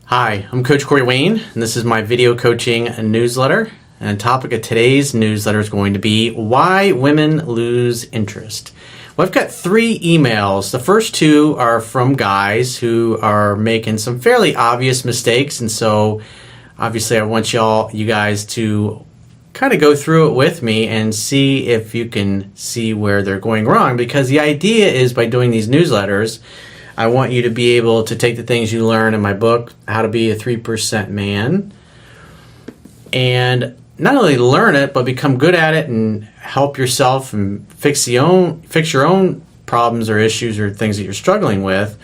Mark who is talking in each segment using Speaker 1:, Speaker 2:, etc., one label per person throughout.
Speaker 1: Hi, I'm Coach Corey Wayne, and this is my video coaching newsletter. And the topic of today's newsletter is going to be why women lose interest. Well, I've got 3 emails. The first 2 are from guys who are making some fairly obvious mistakes, and so obviously I want you guys to kind of go through it with me and see if you can see where they're going wrong, because the idea is by doing these newsletters, I want you to be able to take the things you learn in my book, How to Be a 3% Man, and not only learn it, but become good at it and help yourself and fix your own problems or issues or things that you're struggling with,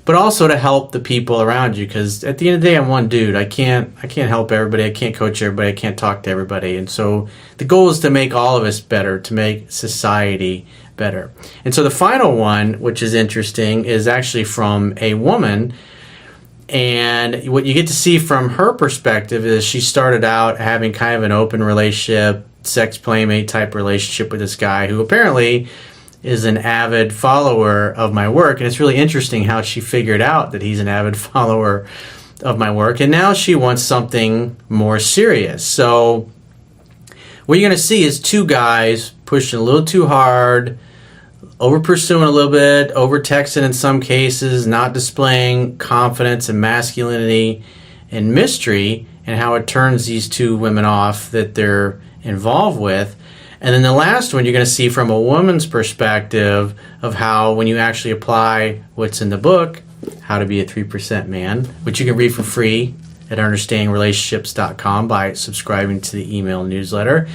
Speaker 1: but also to help the people around you. Because at the end of the day, I'm one dude. I can't help everybody. I can't coach everybody. I can't talk to everybody. And so the goal is to make all of us better, to make society better. And so the final one, which is interesting, is actually from a woman. And what you get to see from her perspective is she started out having kind of an open relationship, sex playmate type relationship with this guy who apparently is an avid follower of my work. And it's really interesting how she figured out that he's an avid follower of my work. And now she wants something more serious. So what you're going to see is 2 guys pushing a little too hard, over pursuing a little bit, over texting in some cases, not displaying confidence and masculinity and mystery, and how it turns these 2 women off that they're involved with. And then the last one you're going to see from a woman's perspective of how when you actually apply what's in the book, How to Be a 3% Man, which you can read for free at understandingrelationships.com by subscribing to the email newsletter,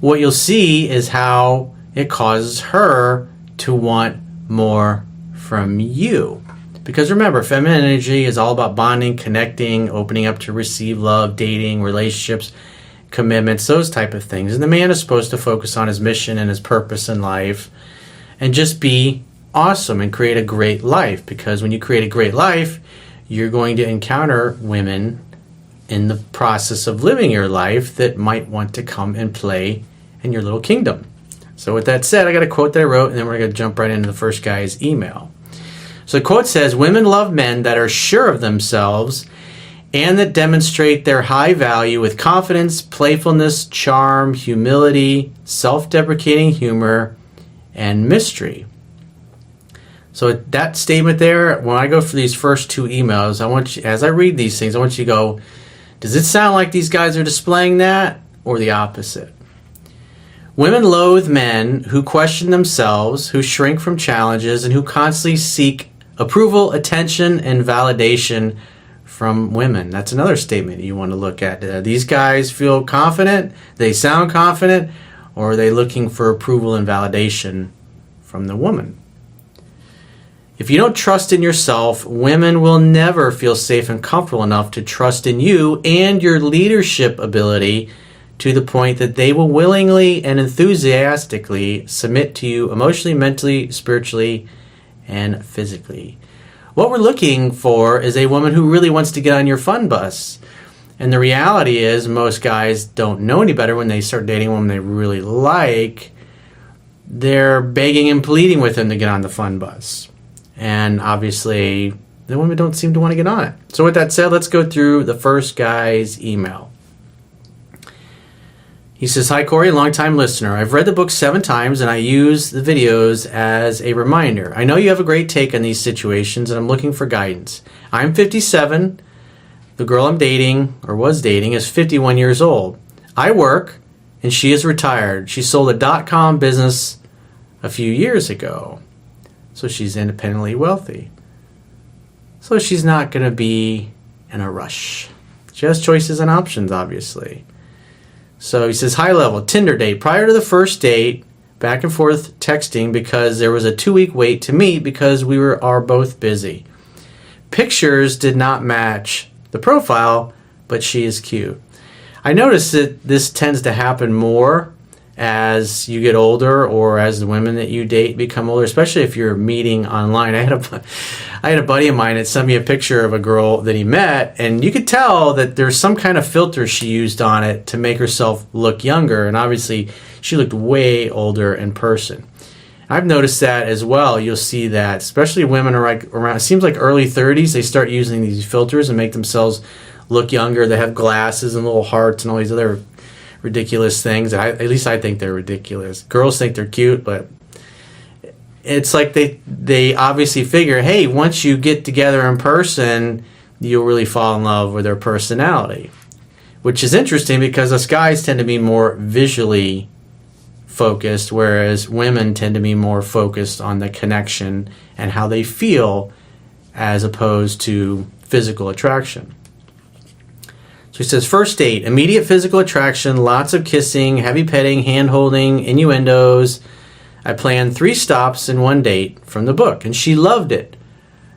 Speaker 1: what you'll see is how it causes her to want more from you. Because remember, feminine energy is all about bonding, connecting, opening up to receive love, dating, relationships, commitments, those type of things. And the man is supposed to focus on his mission and his purpose in life and just be awesome and create a great life. Because when you create a great life, you're going to encounter women in the process of living your life that might want to come and play in your little kingdom. So with that said, I got a quote that I wrote, and then we're going to jump right into the first guy's email. So the quote says, "Women love men that are sure of themselves and that demonstrate their high value with confidence, playfulness, charm, humility, self-deprecating humor, and mystery." So that statement there, when I go for these first 2 emails, I want you, as I read these things, I want you to go, does it sound like these guys are displaying that or the opposite? Women loathe men who question themselves, who shrink from challenges, and who constantly seek approval, attention, and validation from women. That's another statement you want to look at. These guys feel confident, they sound confident, or are they looking for approval and validation from the woman? If you don't trust in yourself, women will never feel safe and comfortable enough to trust in you and your leadership ability to the point that they will willingly and enthusiastically submit to you emotionally, mentally, spiritually, and physically. What we're looking for is a woman who really wants to get on your fun bus. And the reality is most guys don't know any better when they start dating a woman they really like. They're begging and pleading with them to get on the fun bus. And obviously, the women don't seem to want to get on it. So with that said, let's go through the first guy's email. He says, "Hi Corey, longtime listener. I've read the book 7 times and I use the videos as a reminder. I know you have a great take on these situations and I'm looking for guidance. I'm 57. The girl I'm dating, or was dating, is 51 years old. I work and she is retired. She sold a .com business a few years ago. So she's independently wealthy. So she's not going to be in a rush. She has choices and options, obviously. So he says, high level, Tinder date. Prior to the first date, back and forth texting because there was a 2-week wait to meet because we are both busy. Pictures did not match the profile, but she is cute. I noticed that this tends to happen more as you get older or as the women that you date become older, especially if you're meeting online. I had a buddy of mine that sent me a picture of a girl that he met, and you could tell that there's some kind of filter she used on it to make herself look younger, and obviously she looked way older in person. I've noticed that as well. You'll see that, especially women are like around, it seems like early 30s, they start using these filters and make themselves look younger. They have glasses and little hearts and all these other ridiculous things. At least I think they're ridiculous. Girls think they're cute, but it's like they obviously figure, hey, once you get together in person, you'll really fall in love with their personality. Which is interesting because us guys tend to be more visually focused, whereas women tend to be more focused on the connection and how they feel as opposed to physical attraction. So he says, first date, immediate physical attraction, lots of kissing, heavy petting, hand-holding, innuendos. I planned 3 stops in one date from the book, and she loved it.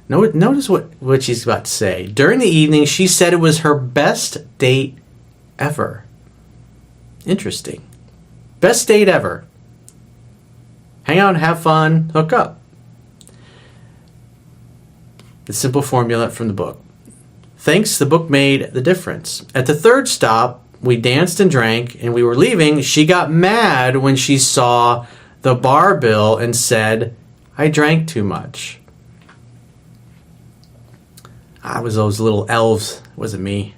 Speaker 1: Notice what she's about to say. During the evening, she said it was her best date ever. Interesting. Best date ever. Hang out, have fun, hook up. The simple formula from the book. Thanks, the book made the difference. At the 3rd stop, we danced and drank, and we were leaving. She got mad when she saw the bar bill and said, I drank too much. I was those little elves. It wasn't me.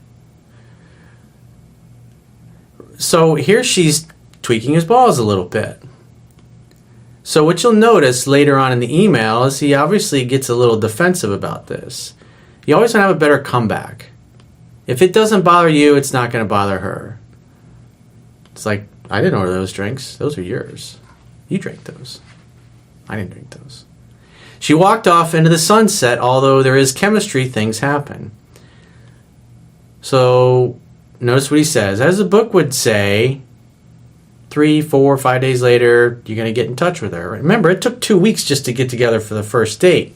Speaker 1: So here she's tweaking his balls a little bit. So what you'll notice later on in the email is he obviously gets a little defensive about this. You always want to have a better comeback. If it doesn't bother you, it's not going to bother her. It's like, I didn't order those drinks. Those are yours. You drank those. I didn't drink those. She walked off into the sunset, although there is chemistry, things happen. So notice what he says. As the book would say, 3, 4, 5 days later, you're going to get in touch with her. Remember, it took 2 weeks just to get together for the first date.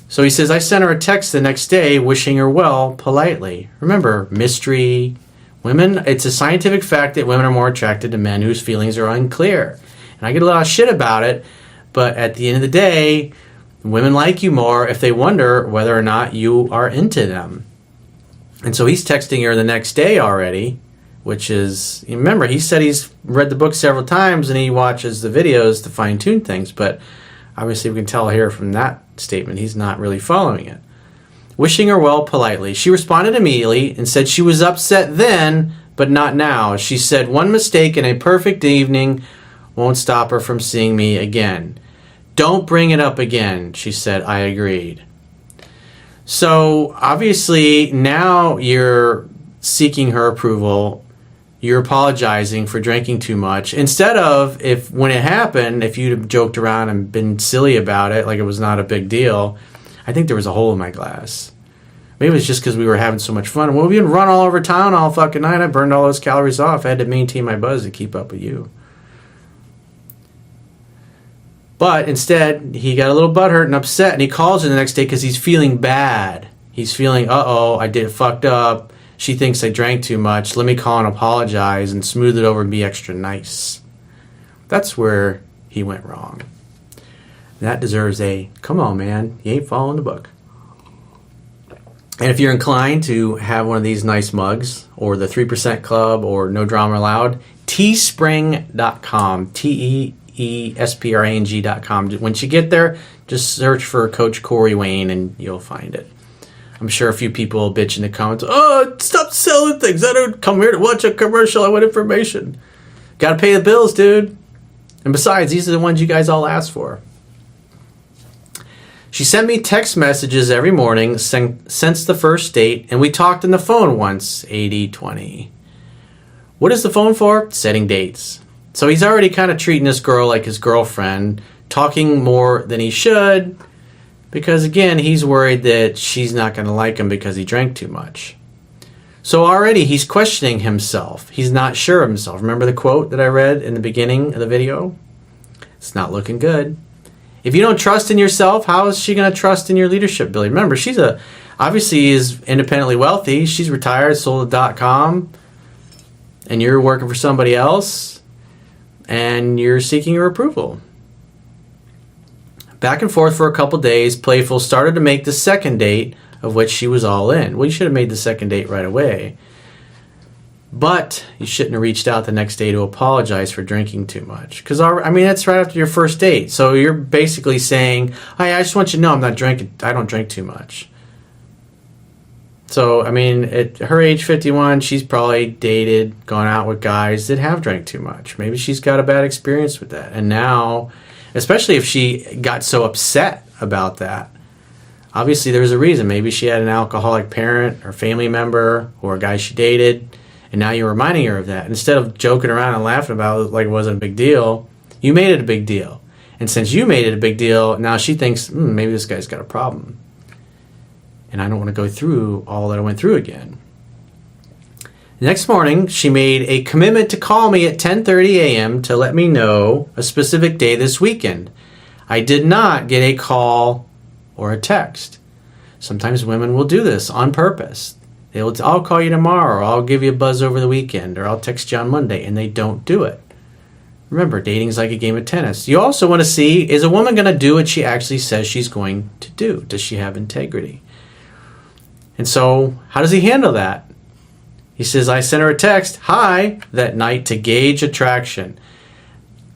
Speaker 1: So he says, I sent her a text the next day wishing her well politely. Remember, mystery. Women, it's a scientific fact that women are more attracted to men whose feelings are unclear. And I get a lot of shit about it, but at the end of the day, women like you more if they wonder whether or not you are into them. And so he's texting her the next day already, which is, remember, he said he's read the book several times and he watches the videos to fine-tune things, but obviously we can tell here from that statement he's not really following it. Wishing her well politely. She responded immediately and said she was upset then, but not now. She said one mistake in a perfect evening won't stop her from seeing me again. Don't bring it up again, she said. I agreed. So obviously now you're seeking her approval. You're apologizing for drinking too much. Instead of, if when it happened, if you'd have joked around and been silly about it, like it was not a big deal, I think there was a hole in my glass. Maybe it was just because we were having so much fun. Well, we didn't run all over town all fucking night. I burned all those calories off. I had to maintain my buzz to keep up with you. But instead, he got a little butthurt and upset, and he calls her the next day because he's feeling bad. He's feeling, uh-oh, I did fucked up. She thinks I drank too much. Let me call and apologize and smooth it over and be extra nice. That's where he went wrong. That deserves a, come on, man, you ain't following the book. And if you're inclined to have one of these nice mugs, or the 3% Club, or No Drama Allowed, teespring.com, teesprang.com. Once you get there, just search for Coach Corey Wayne and you'll find it. I'm sure a few people will bitch in the comments, oh, stop selling things. I don't come here to watch a commercial. I want information. Got to pay the bills, dude. And besides, these are the ones you guys all asked for. She sent me text messages every morning since the first date, and we talked on the phone once, 80-20. What is the phone for? Setting dates. So he's already kind of treating this girl like his girlfriend, talking more than he should, because again, he's worried that she's not going to like him because he drank too much. So already he's questioning himself. He's not sure of himself. Remember the quote that I read in the beginning of the video? It's not looking good. If you don't trust in yourself, how is she going to trust in your leadership ability? Remember, she's obviously is independently wealthy. She's retired, sold a .com, and you're working for somebody else, and you're seeking her approval. Back and forth for a couple days, playful, started to make the second date, of which she was all in. Well, you should have made the second date right away. But you shouldn't have reached out the next day to apologize for drinking too much. Because, I mean, that's right after your first date. So you're basically saying, hey, I just want you to know I'm not drinking. I don't drink too much. So, I mean, at her age 51, she's probably dated, gone out with guys that have drank too much. Maybe she's got a bad experience with that. And now, especially if she got so upset about that, obviously there's a reason. Maybe she had an alcoholic parent or family member or a guy she dated, and now you're reminding her of that. Instead of joking around and laughing about it like it wasn't a big deal, you made it a big deal. And since you made it a big deal, now she thinks, maybe this guy's got a problem. And I don't want to go through all that I went through again. The next morning, she made a commitment to call me at 10:30 a.m. to let me know a specific day this weekend. I did not get a call or a text. Sometimes women will do this on purpose. I'll call you tomorrow, or I'll give you a buzz over the weekend, or I'll text you on Monday, and they don't do it. Remember, dating's like a game of tennis. You also want to see, is a woman going to do what she actually says she's going to do? Does she have integrity? And so, how does he handle that? He says, I sent her a text, hi, that night to gauge attraction.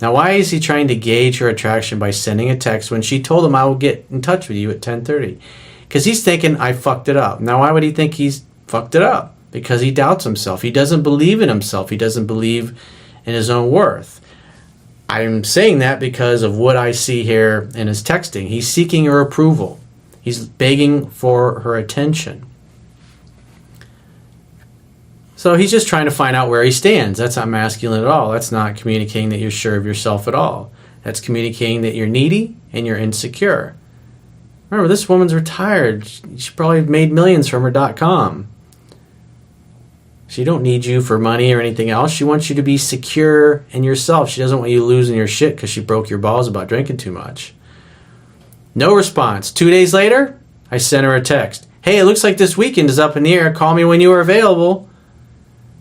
Speaker 1: Now, why is he trying to gauge her attraction by sending a text when she told him, I will get in touch with you at 10:30? Because he's thinking, I fucked it up. Now, why would he think he's fucked it up? Because he doubts himself. He doesn't believe in himself. He doesn't believe in his own worth. I'm saying that because of what I see here in his texting. He's seeking her approval. He's begging for her attention. So he's just trying to find out where he stands. That's not masculine at all. That's not communicating that you're sure of yourself at all. That's communicating that you're needy and you're insecure. Remember, this woman's retired. She probably made millions from her .com. She don't need you for money or anything else. She wants you to be secure in yourself. She doesn't want you losing your shit because she broke your balls about drinking too much. No response. 2 days later, I sent her a text. Hey, it looks like this weekend is up in the air. Call me when you are available.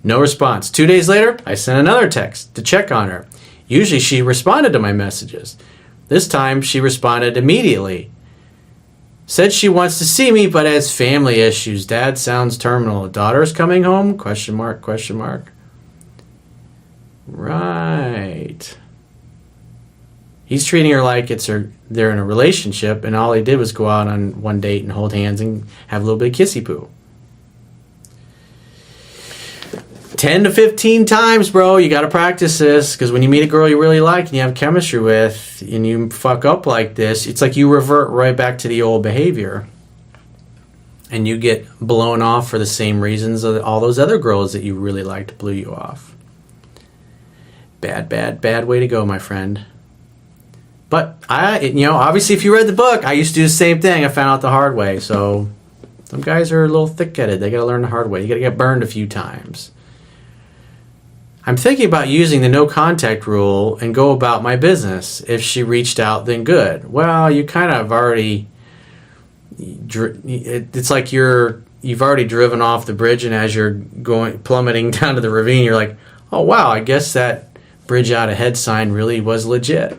Speaker 1: No response. 2 days later, I sent another text to check on her. Usually she responded to my messages. This time she responded immediately. Said she wants to see me, but has family issues. Dad sounds terminal. Daughter's coming home? Question mark, question mark. Right. He's treating her like they're in a relationship, and all he did was go out on one date and hold hands and have a little bit of kissy poo. 10 to 15 times, bro. You got to practice this, because when you meet a girl you really like and you have chemistry with and you fuck up like this, it's like you revert right back to the old behavior and you get blown off for the same reasons that all those other girls that you really liked blew you off. Bad, bad, bad way to go, my friend. But obviously if you read the book, I used to do the same thing. I found out the hard way. So some guys are a little thick-headed. They got to learn the hard way. You got to get burned a few times. I'm thinking about using the no contact rule and go about my business. If she reached out, then good. Well, you kind of already, it's like you've already driven off the bridge, and as you're plummeting down to the ravine, you're like, oh wow, I guess that bridge out ahead sign really was legit.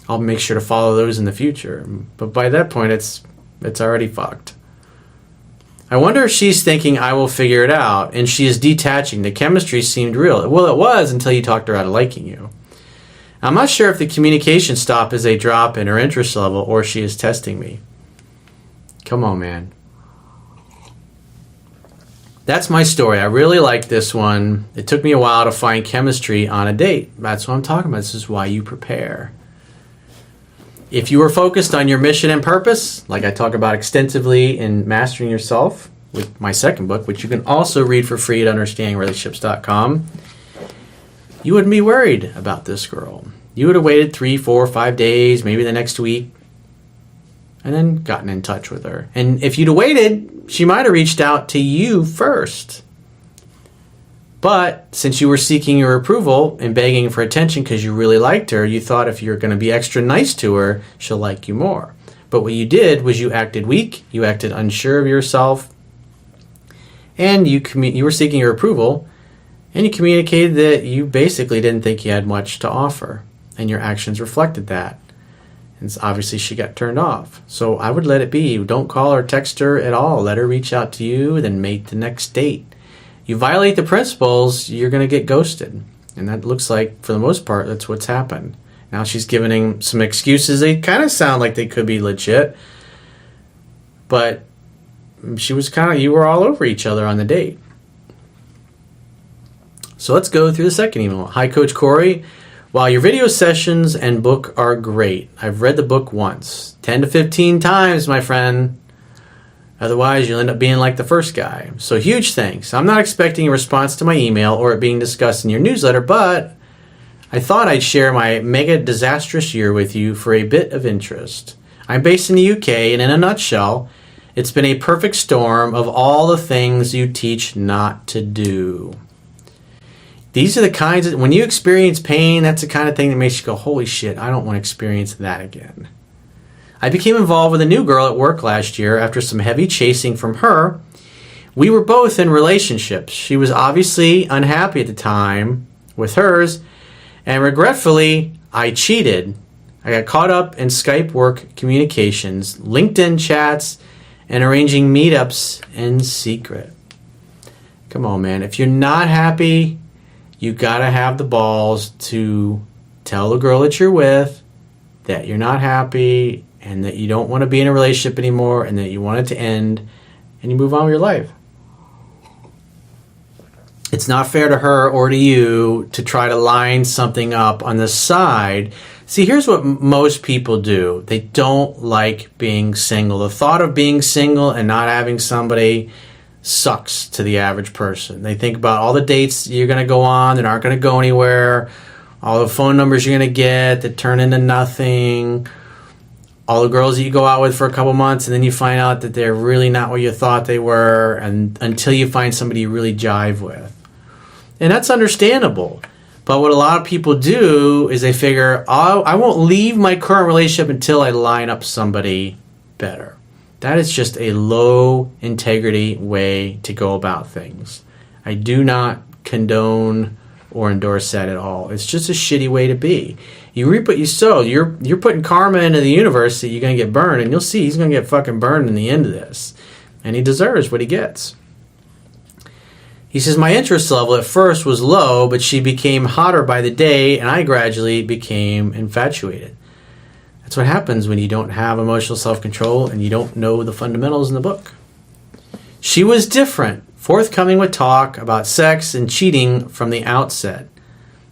Speaker 1: I'll make sure to follow those in the future. But by that point, it's already fucked. I wonder if she's thinking, I will figure it out, and she is detaching. The chemistry seemed real. Well, it was until you talked her out of liking you. I'm not sure if the communication stop is a drop in her interest level or she is testing me. Come on, man. That's my story. I really like this one. It took me a while to find chemistry on a date. That's what I'm talking about. This is why you prepare. If you are focused on your mission and purpose, like I talk about extensively in Mastering Yourself with my second book, which you can also read for free at understandingrelationships.com, you wouldn't be worried about this girl. You would have waited 3, 4, 5 days, maybe the next week, and then gotten in touch with her. And if you'd have waited, she might have reached out to you first. But since you were seeking her approval and begging for attention because you really liked her, you thought if you're going to be extra nice to her, she'll like you more. But what you did was you acted weak, you acted unsure of yourself, and you were seeking her approval, and you communicated that you basically didn't think you had much to offer, and your actions reflected that. And obviously she got turned off. So I would let it be. Don't call or text her at all. Let her reach out to you, then make the next date. You violate the principles, you're going to get ghosted. And that looks like, for the most part, that's what's happened. Now she's giving some excuses. They kind of sound like they could be legit. But you were all over each other on the date. So let's go through the second email. Hi, Coach Corey. While your video sessions and book are great, I've read the book once. 10 to 15 times, my friend. Otherwise, you'll end up being like the first guy. So huge thanks. I'm not expecting a response to my email or it being discussed in your newsletter, but I thought I'd share my mega disastrous year with you for a bit of interest. I'm based in the UK, and in a nutshell, it's been a perfect storm of all the things you teach not to do. These are the kinds of, when you experience pain, that's the kind of thing that makes you go, holy shit, I don't want to experience that again. I became involved with a new girl at work last year after some heavy chasing from her. We were both in relationships. She was obviously unhappy at the time with hers, and regretfully, I cheated. I got caught up in Skype work communications, LinkedIn chats, and arranging meetups in secret. Come on, man. If you're not happy, you gotta have the balls to tell the girl that you're with that you're not happy and that you don't want to be in a relationship anymore and that you want it to end, and you move on with your life. It's not fair to her or to you to try to line something up on the side. See, here's what most people do. They don't like being single. The thought of being single and not having somebody sucks to the average person. They think about all the dates you're going to go on that aren't going to go anywhere, all the phone numbers you're going to get that turn into nothing, all the girls that you go out with for a couple months and then you find out that they're really not what you thought they were, and until you find somebody you really jive with. And that's understandable. But what a lot of people do is they figure, oh, I won't leave my current relationship until I line up somebody better. That is just a low integrity way to go about things. I do not condone or endorse that at all. It's just a shitty way to be. You reap what you sow. You're putting karma into the universe that you're going to get burned, and you'll see he's going to get fucking burned in the end of this. And he deserves what he gets. He says, my interest level at first was low, but she became hotter by the day, and I gradually became infatuated. That's what happens when you don't have emotional self-control and you don't know the fundamentals in the book. She was different, forthcoming with talk about sex and cheating from the outset.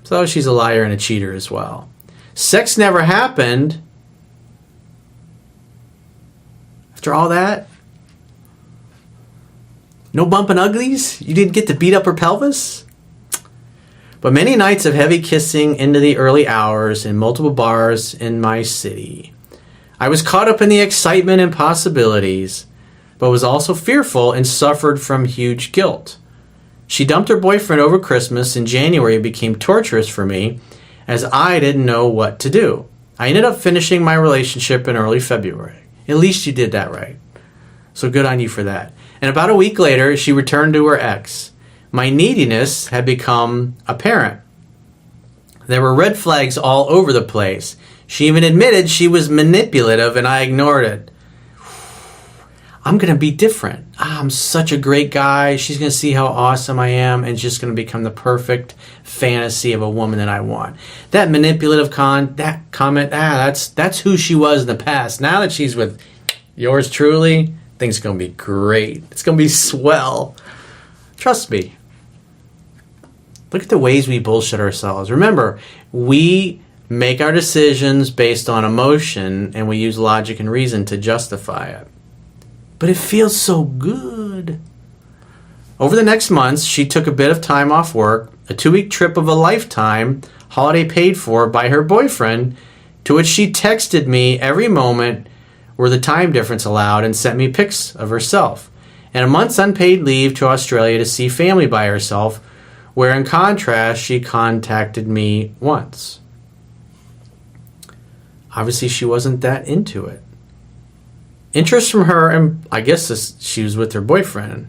Speaker 1: So she's a liar and a cheater as well. Sex never happened. After all that, no bumping uglies? You didn't get to beat up her pelvis? But many nights of heavy kissing into the early hours in multiple bars in my city. I was caught up in the excitement and possibilities, but was also fearful and suffered from huge guilt. She dumped her boyfriend over Christmas. In January, it became torturous for me as I didn't know what to do. I ended up finishing my relationship in early February. At least you did that right. So good on you for that. And about a week later, she returned to her ex. My neediness had become apparent. There were red flags all over the place. She even admitted she was manipulative, and I ignored it. I'm going to be different. I'm such a great guy. She's going to see how awesome I am, and it's just going to become the perfect fantasy of a woman that I want. That manipulative comment, that's who she was in the past. Now that she's with yours truly, things are going to be great. It's going to be swell. Trust me. Look at the ways we bullshit ourselves. Remember, we make our decisions based on emotion, and we use logic and reason to justify it. But it feels so good. Over the next months, she took a bit of time off work, a 2-week trip of a lifetime, holiday paid for by her boyfriend, to which she texted me every moment where the time difference allowed and sent me pics of herself, and a month's unpaid leave to Australia to see family by herself, where in contrast, she contacted me once. Obviously, she wasn't that into it. Interest from her, and I guess she was with her boyfriend.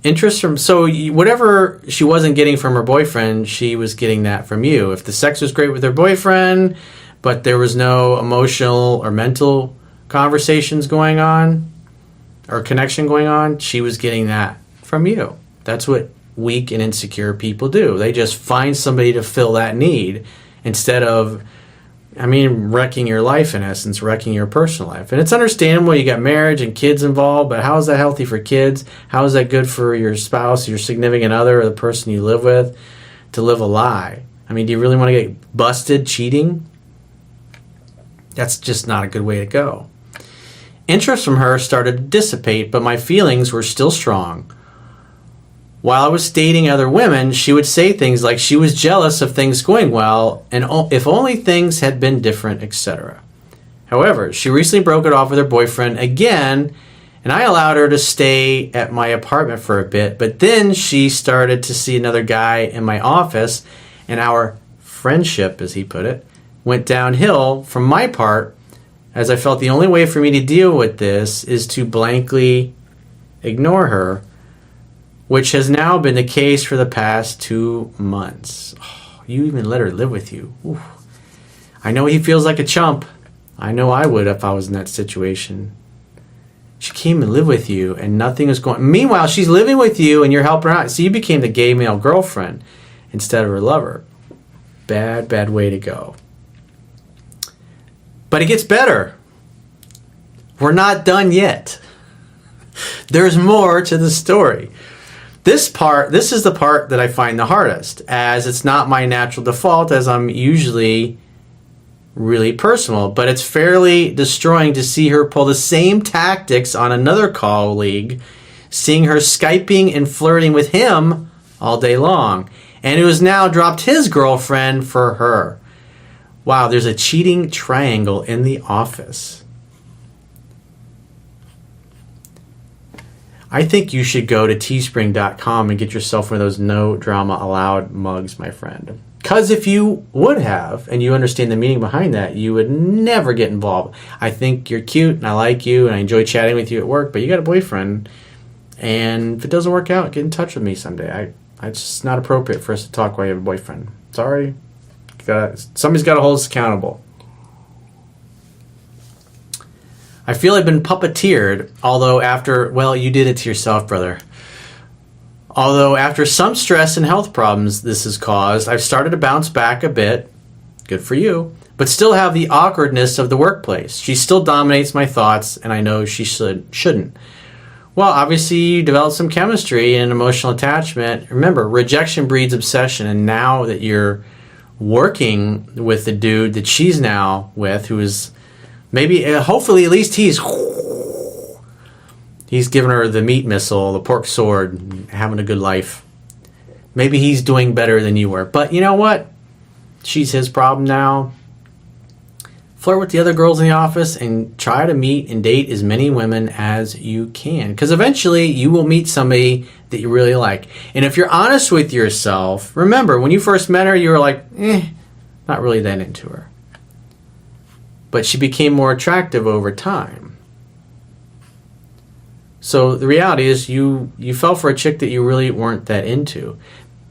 Speaker 1: Whatever she wasn't getting from her boyfriend, she was getting that from you. If the sex was great with her boyfriend, but there was no emotional or mental conversations going on or connection going on, she was getting that from you. That's what weak and insecure people do. They just find somebody to fill that need instead of, wrecking your life, in essence, wrecking your personal life. And it's understandable, you got marriage and kids involved, but how is that healthy for kids? How is that good for your spouse, your significant other, or the person you live with to live a lie? Do you really want to get busted cheating? That's just not a good way to go. Interest from her started to dissipate, but my feelings were still strong. While I was dating other women, she would say things like she was jealous of things going well and if only things had been different, etc. However, she recently broke it off with her boyfriend again, and I allowed her to stay at my apartment for a bit, but then she started to see another guy in my office, and our friendship, as he put it, went downhill from my part, as I felt the only way for me to deal with this is to blankly ignore her, which has now been the case for the past 2 months. Oh, you even let her live with you. Ooh. I know he feels like a chump. I know I would if I was in that situation. She came and lived with you and nothing is going... Meanwhile, she's living with you and you're helping her out. So you became the gay male girlfriend instead of her lover. Bad, bad way to go. But it gets better. We're not done yet. There's more to the story. This is the part that I find the hardest, as it's not my natural default, as I'm usually really personal, but it's fairly destroying to see her pull the same tactics on another colleague, seeing her Skyping and flirting with him all day long, and who has now dropped his girlfriend for her. Wow, there's a cheating triangle in the office. I think you should go to teespring.com and get yourself one of those no drama allowed mugs, my friend. Because if you would have, and you understand the meaning behind that, you would never get involved. I think you're cute, and I like you, and I enjoy chatting with you at work, but you got a boyfriend, and if it doesn't work out, get in touch with me someday. It's just not appropriate for us to talk while you have a boyfriend. Sorry. Somebody's got to hold us accountable. I feel I've been puppeteered, you did it to yourself, brother. Although after some stress and health problems this has caused, I've started to bounce back a bit. Good for you. But still have the awkwardness of the workplace. She still dominates my thoughts, and I know she shouldn't. Well, obviously you developed some chemistry and emotional attachment. Remember, rejection breeds obsession, and now that you're working with the dude that she's now with, who is... hopefully, at least he's giving her the meat missile, the pork sword, having a good life. Maybe he's doing better than you were. But you know what? She's his problem now. Flirt with the other girls in the office and try to meet and date as many women as you can. Because eventually you will meet somebody that you really like. And if you're honest with yourself, remember, when you first met her, you were like, not really that into her. But she became more attractive over time. So the reality is you fell for a chick that you really weren't that into.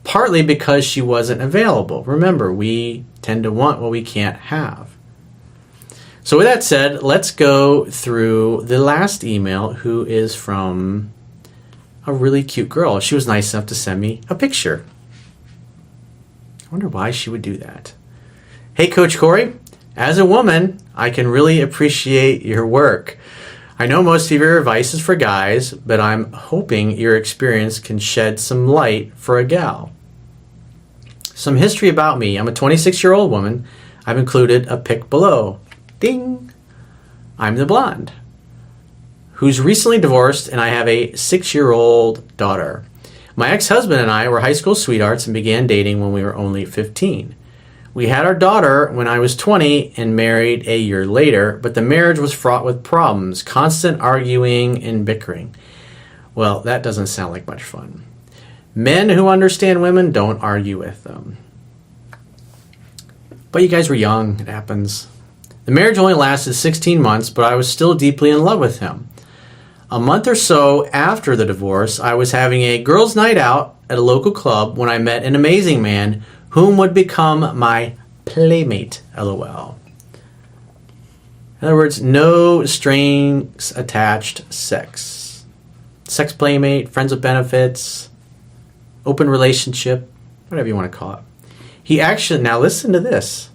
Speaker 1: Partly because she wasn't available. Remember, we tend to want what we can't have. So with that said, let's go through the last email, who is from a really cute girl. She was nice enough to send me a picture. I wonder why she would do that. Hey, Coach Corey. As a woman, I can really appreciate your work. I know most of your advice is for guys, but I'm hoping your experience can shed some light for a gal. Some history about me. I'm a 26-year-old woman. I've included a pic below. Ding! I'm the blonde, who's recently divorced, and I have a 6-year-old daughter. My ex-husband and I were high school sweethearts and began dating when we were only 15. We had our daughter when I was 20 and married a year later, but the marriage was fraught with problems, constant arguing and bickering. Well, that doesn't sound like much fun. Men who understand women don't argue with them. But you guys were young, it happens. The marriage only lasted 16 months, but I was still deeply in love with him. A month or so after the divorce, I was having a girls' night out at a local club when I met an amazing man whom would become my playmate, LOL. In other words, no strings attached sex. Sex playmate, friends with benefits, open relationship, whatever you want to call it. He actually, now listen to this.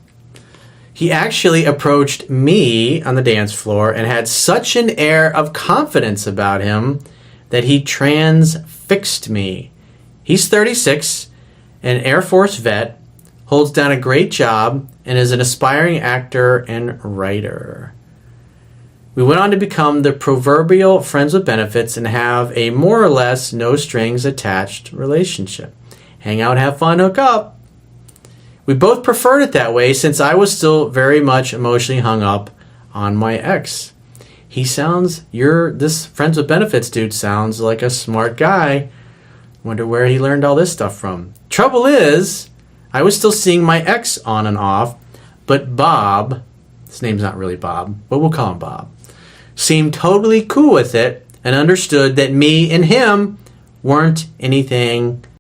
Speaker 1: He actually approached me on the dance floor and had such an air of confidence about him that he transfixed me. He's 36, an Air Force vet, holds down a great job, and is an aspiring actor and writer. We went on to become the proverbial friends with benefits and have a more or less no strings attached relationship. Hang out, have fun, hook up. We both preferred it that way since I was still very much emotionally hung up on my ex. This friends with benefits dude sounds like a smart guy. Wonder where he learned all this stuff from. Trouble is, I was still seeing my ex on and off, but Bob, his name's not really Bob, but we'll call him Bob, seemed totally cool with it and understood that me and him weren't anything